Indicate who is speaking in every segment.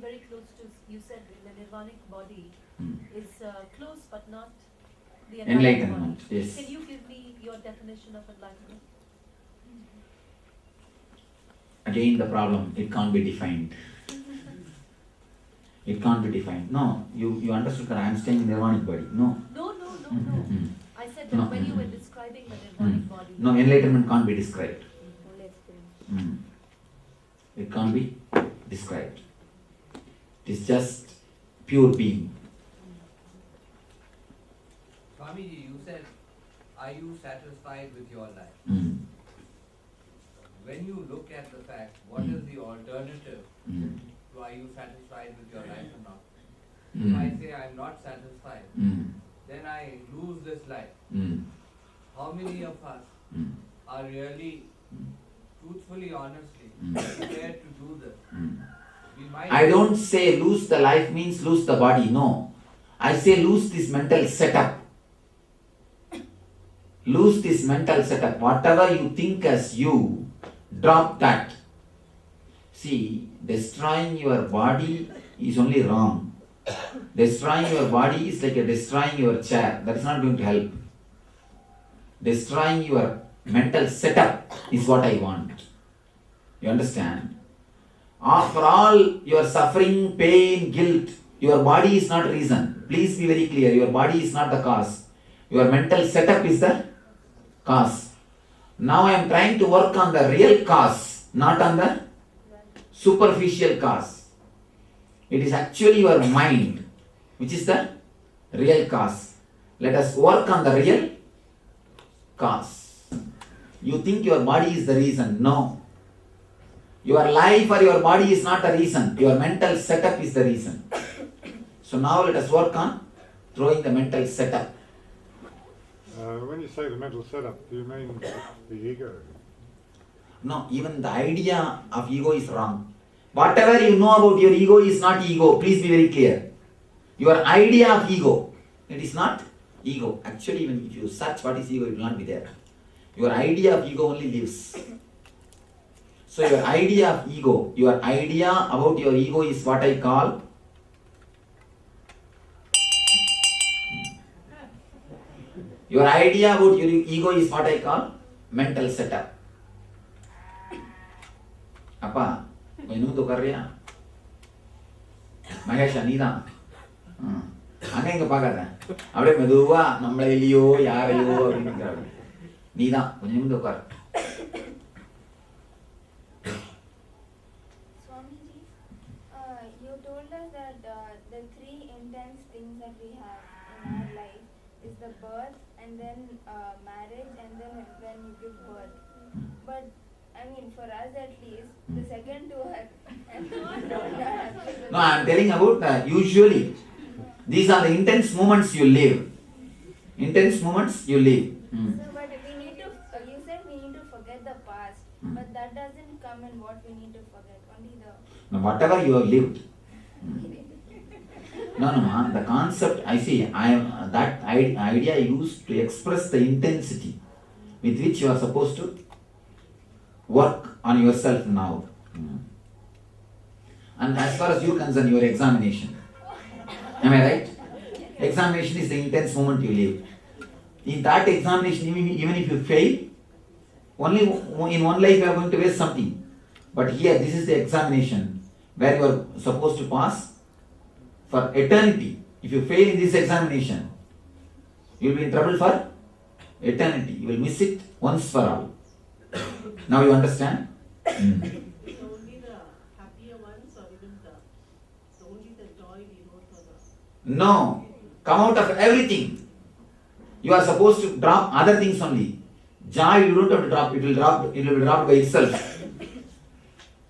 Speaker 1: very close to, you said the nirvanic body is close but not the
Speaker 2: enlightenment.
Speaker 1: body.
Speaker 2: Yes.
Speaker 1: Can you give me your definition of enlightenment?
Speaker 2: Again the problem, it can't be defined. It can't be defined. No, you understood that I am staying in nirvanic body. No.
Speaker 1: No. I said that when you were describing the nirvanic body.
Speaker 2: No, enlightenment can't be described. It can't be described. It is just pure being.
Speaker 3: Swamiji, you said, are you satisfied with your life? When you look at the fact, what is the alternative to are you satisfied with your life or not? If I say I am not satisfied, then I lose this life. How many of us are really, truthfully, honestly, prepared to do this?
Speaker 2: I don't say lose the life means lose the body. No. I say lose this mental setup. Lose this mental setup. Whatever you think as you, drop that. See, destroying your body is only wrong. Destroying your body is like destroying your chair. That is not going to help. Destroying your mental setup is what I want. You understand? For all your suffering, pain, guilt, your body is not reason. Please be very clear. Your body is not the cause. Your mental setup is the cause. Now I am trying to work on the real cause, not on the superficial cause. It is actually your mind, which is the real cause. Let us work on the real cause. You think your body is the reason. No. Your life or your body is not the reason. Your mental setup is the reason. So now let us work on throwing the mental setup.
Speaker 4: When you say the mental setup, do you mean the ego?
Speaker 2: No, even the idea of ego is wrong. Whatever you know about your ego is not ego. Please be very clear. Your idea of ego, it is not ego. Actually, even if you search what is ego, it will not be there. Your idea of ego only lives. So your idea of ego, your idea about your ego is what I call your idea about your ego is what I call mental setup. அப்பா கொஞ்சம் நூத்து உட்கார்றியா மகேஷா நீதான் அங்க இங்க பார்க்காத அப்படியே மெதுவா நம்மள இல்லையோ யாரையோ அப்படின்னு நீதான் கொஞ்சம் நிமிந்து உட்கார்.
Speaker 5: Swamiji, you told us that the three intense things that we have in our life is the birth and then marriage and then when you give birth. But I mean, for us at least, the second two are
Speaker 2: No, I am telling about usually. These are the intense moments you live. Intense moments you live.
Speaker 5: So, but we need to, you said we need to forget the past, but that doesn't come in what we need to forget, only the...
Speaker 2: Now, whatever you have lived. No, the concept, I see, that idea used to express the intensity with which you are supposed to work on yourself now. And as far as you concern, your examination. Am I right? Examination is the intense moment you live. In that examination, even if you fail, only in one life you are going to waste something. But here, this is the examination where you are supposed to pass for eternity. If you fail in this examination, you will be in trouble for eternity. You will miss it once for all. Now you understand?
Speaker 6: So only the happier ones or even only the joy we wrote for the...
Speaker 2: No. Come out of everything. You are supposed to drop other things only. Joy you don't have to drop. It will be dropped by itself.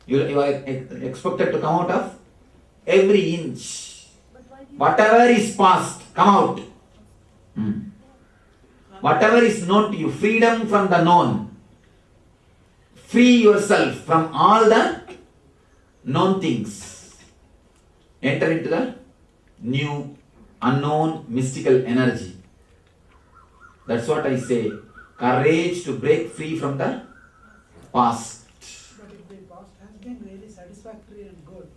Speaker 2: You are expected to come out of every inch. Whatever is past, come out. Whatever is known to you, freedom from the known. Free yourself from all the known things. Enter into the new, unknown, mystical energy. That's what I say. Courage to break free from the past.
Speaker 7: But if the past has been really satisfactory and good.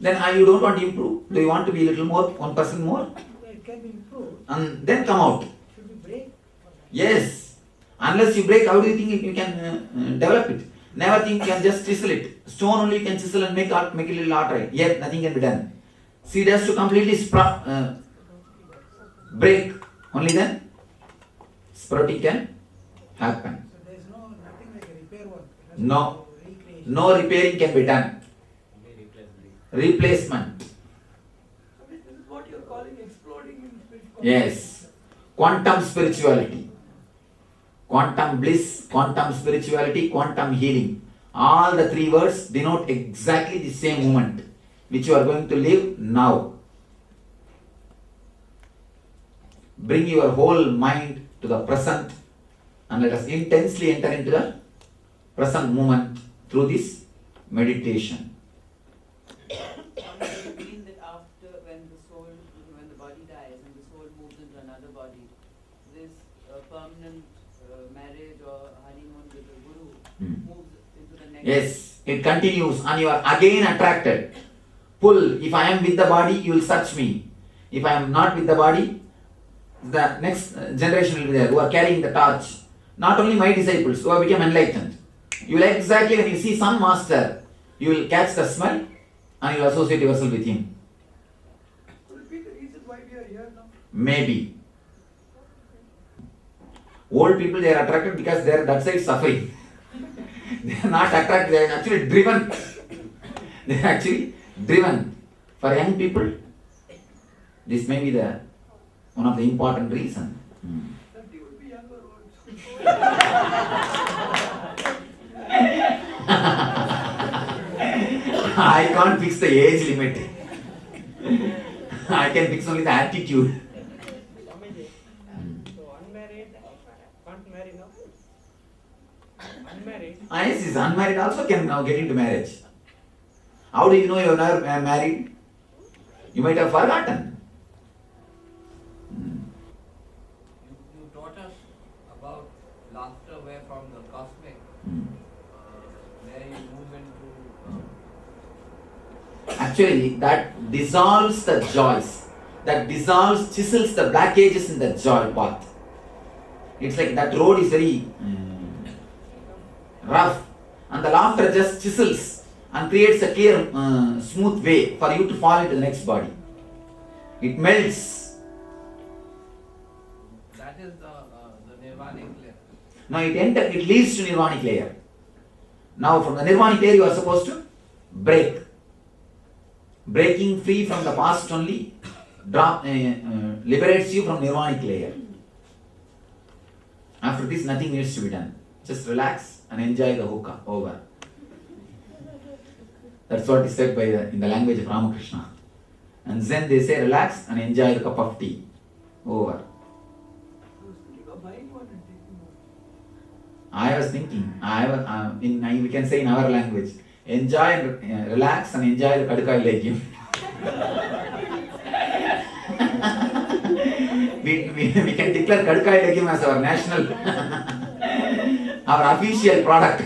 Speaker 2: Then you don't want to improve. Do you want to be a little more, 1% more?
Speaker 7: It can be improved.
Speaker 2: And then come out.
Speaker 7: Should we break for that?
Speaker 2: Yes. Unless you break, how do you think you can develop it? Never think you can just chisel it. Stone only you can chisel and make a little artery. Yet nothing can be done. Seed has to completely break. Only then sprouting can happen.
Speaker 7: So there is nothing like a repair work. It has
Speaker 2: No.
Speaker 7: to be recreation.
Speaker 2: No repairing can be done. Replacement.
Speaker 7: So this is what you are calling exploding in spiritual.
Speaker 2: Yes. Quantum spirituality. Quantum bliss, quantum spirituality, quantum healing. All the three words denote exactly the same moment which you are going to live now. Bring your whole mind to the present and let us intensely enter into the present moment through this meditation.
Speaker 8: Does it mean that after when the body dies and the soul moves into another body, this permanent marriage or honeymoon with the guru moves into the next?
Speaker 2: Yes, it continues and you are again attracted. Pull, if I am with the body, you will search me. If I am not with the body, the next generation will be there who are carrying the torch. Not only my disciples who have become enlightened. You will exactly, when you see some master, you will catch the smell and you will associate yourself with him.
Speaker 7: Could it be the reason why we are here now?
Speaker 2: Maybe. Old people, they are attracted because they are that side suffering. They are not attracted, they are actually driven. They are actually driven. For young people, this may be the one of the important reasons.
Speaker 7: That you will be younger also.
Speaker 2: I can't fix the age limit. I can fix only the attitude.
Speaker 7: Swamiji, so unmarried can't marry now? Unmarried?
Speaker 2: Yes, is unmarried also can now get into marriage. How do you know you are not married? You might have forgotten.
Speaker 3: You taught us about laughter where from the cosmic, where you move into.
Speaker 2: Actually, that dissolves the joys. That dissolves, chisels the blockages in the joy path. It's like that road is very rough, and the laughter just chisels and creates a clear, smooth way for you to fall into the next body. It melts.
Speaker 3: That is the nirvanic layer.
Speaker 2: Now it leads to nirvanic layer. Now from the nirvanic layer you are supposed to break. Breaking free from the past only liberates you from nirvanic layer. After this nothing needs to be done. Just relax and enjoy the hookah. Over. That's what is said in the language of Ramakrishna. And then they say relax and enjoy the cup of tea. Over.
Speaker 7: I was thinking of buying one and taking one.
Speaker 2: I was thinking, we can say in our language, enjoy, relax and enjoy the Kadukai legume. we can declare Kadukai legume as our national, our official product.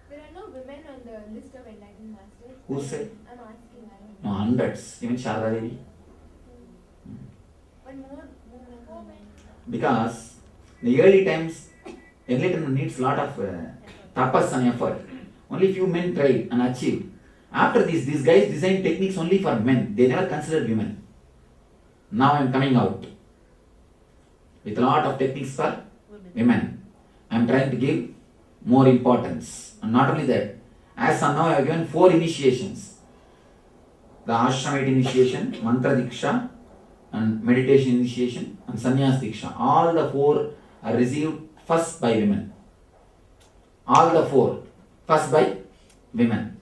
Speaker 5: There are no women on the list of enlightened masters.
Speaker 2: Who said?
Speaker 5: I'm asking. I don't
Speaker 2: No,
Speaker 5: know.
Speaker 2: hundreds, even Sharda Devi.
Speaker 5: But more women.
Speaker 2: Because in the early times, enlightenment needs a lot of tapas and effort. Only few men tried and achieved. After this, these guys designed techniques only for men. They never considered women. Now I am coming out with a lot of techniques for women. I am trying to give more importance. And not only that, as of now I have given 4 initiations. The Ashramite initiation, Mantra Diksha, and meditation initiation, and Sannyas Diksha. All the 4 are received first by women. All the 4 first by women.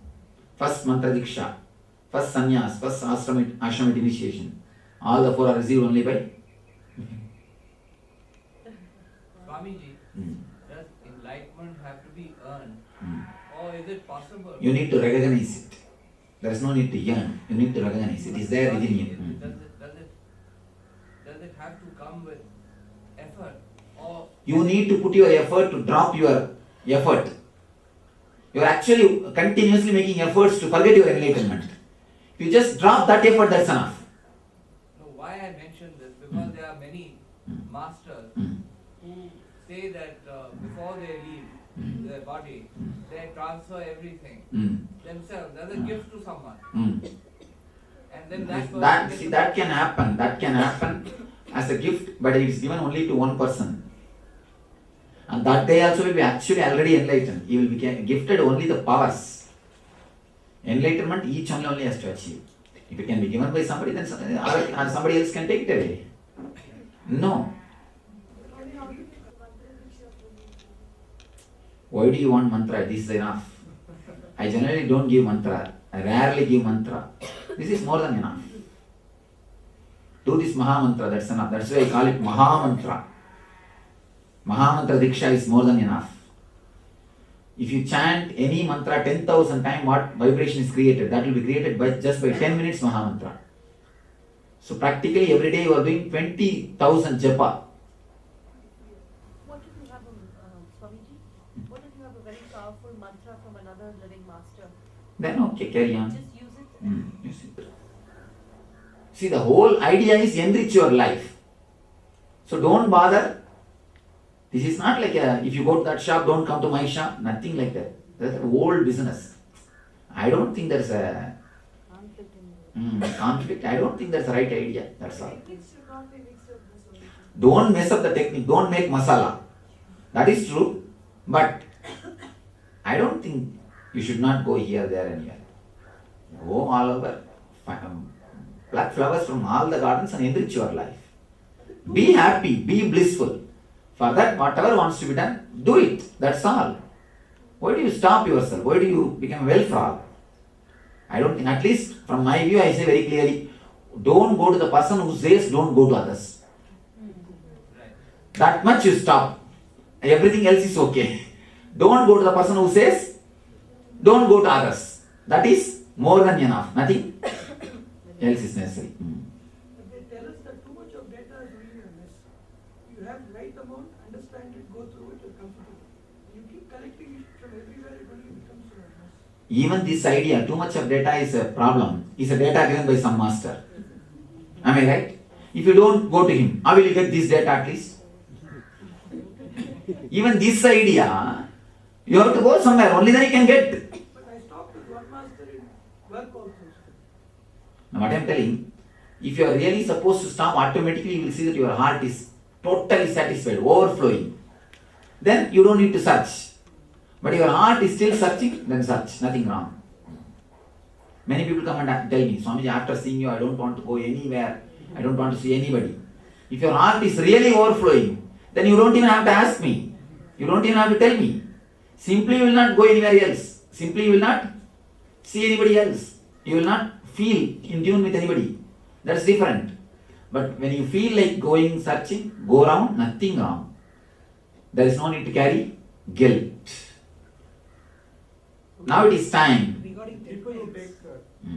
Speaker 2: First Mantra Diksha, first Sannyas, first Ashramite initiation. All the 4 are received only by
Speaker 3: Swamiji, does enlightenment have to be earned, or is it possible?
Speaker 2: You need to recognize it. There is no need to yearn. You need to recognize it. It is there within you.
Speaker 3: Does it have to come with effort, or
Speaker 2: You need to put your effort to drop your effort. You are actually continuously making efforts to forget your enlightenment. If you just drop that effort, that's enough.
Speaker 3: No, why I mentioned this? Because there are many masters who say that before they leave their body, they transfer everything themselves as a gift to someone. And then
Speaker 2: that can happen. That can happen as a gift, but it is given only to one person. And that day also will be actually already enlightened. He will be gifted only the powers. Enlightenment each only has to achieve. If it can be given by somebody, then somebody else can take it away. No. Why do you want mantra? This is enough. I generally don't give mantra. I rarely give mantra. This is more than enough. Do this Maha Mantra, that's enough. That's why I call it Maha Mantra. Maha Mantra Diksha is more than enough. If you chant any mantra 10,000 times, what vibration is created? That will be created by just by 10 minutes Maha Mantra. So practically every day you are doing 20,000 japa.
Speaker 1: What if you have Swamiji? What if you have a very powerful mantra from another living master?
Speaker 2: Then okay, carry on.
Speaker 1: Just use it.
Speaker 2: Use it. See, the whole idea is enrich your life. So don't bother. This is not like if you go to that shop, don't come to my shop. Nothing like that. That's an old business. I don't think there's a conflict. I don't think that's the right idea. That's all. Don't mess up the technique. Don't make masala. That is true. But I don't think you should not go here, there and here. Go all over. Pluck flowers from all the gardens and enrich your life. Be happy. Be blissful. For that, whatever wants to be done, do it. That's all. Why do you stop yourself? Why do you become a well frog? I don't think, at least from my view, I say very clearly, don't go to the person who says don't go to others. That much you stop. Everything else is okay. Don't go to the person who says don't go to others. That is more than enough. Nothing else is necessary.
Speaker 7: But they tell us that too much of data is really a mess. You have right amount, understand it, go through it, you're comfortable. You keep collecting it from everywhere, it only becomes a mess.
Speaker 2: Even this idea, too much of data is a problem. Is a data given by some master. Am I right? If you don't go to him, how will you get this data at least? Even this idea, you have to go somewhere, only then you can get.
Speaker 7: But I stopped with one master in work also.
Speaker 2: Now what I am telling, if you are really supposed to stop, automatically you will see that your heart is totally satisfied, overflowing. Then you don't need to search. But your heart is still searching, then search, nothing wrong. Many people come and tell me, Swamiji, after seeing you, I don't want to go anywhere. I don't want to see anybody. If your heart is really overflowing, then you don't even have to ask me. You don't even have to tell me. Simply you will not go anywhere else. Simply you will not see anybody else. You will not feel in tune with anybody. That's different. But when you feel like going, searching, go around, nothing wrong. There is no need to carry guilt. Now it is time.
Speaker 9: Regarding people who take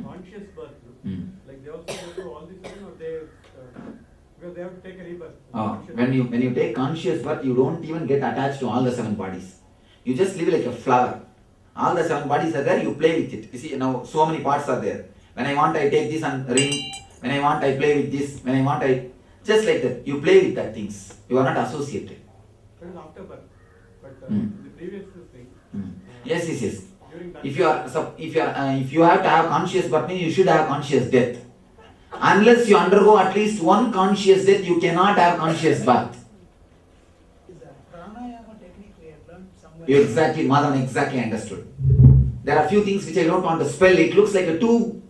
Speaker 9: conscious birth, like they also go through all this, or they because they have to take a rebirth.
Speaker 2: When you take conscious birth, you don't even get attached to all the 7 bodies. You just live like a flower. All the 7 bodies are there, you play with it. You see, now so many parts are there. When I want, I take this and ring. When I want, I play with this. When I want, I... Just like that. You play with that things. You are not associated.
Speaker 9: But after birth. But in the previous thing.
Speaker 2: Yes. If you have to have conscious birth, you should have conscious death. Unless you undergo at least one conscious death, you cannot have conscious birth.
Speaker 7: Is a pranayama technique we have learned somewhere.
Speaker 2: Exactly, Madhavan exactly understood. There are a few things which I don't want to spell. It looks like a too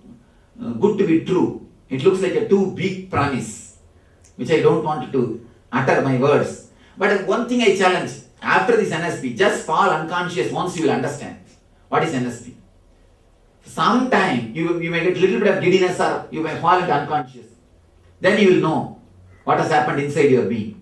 Speaker 2: good to be true. It looks like a too big promise, which I don't want to utter my words. But one thing I challenge, after this NSP, just fall unconscious once you will understand. What is NSP? Sometime you may get a little bit of giddiness or you may fall into unconscious. Then you will know what has happened inside your being.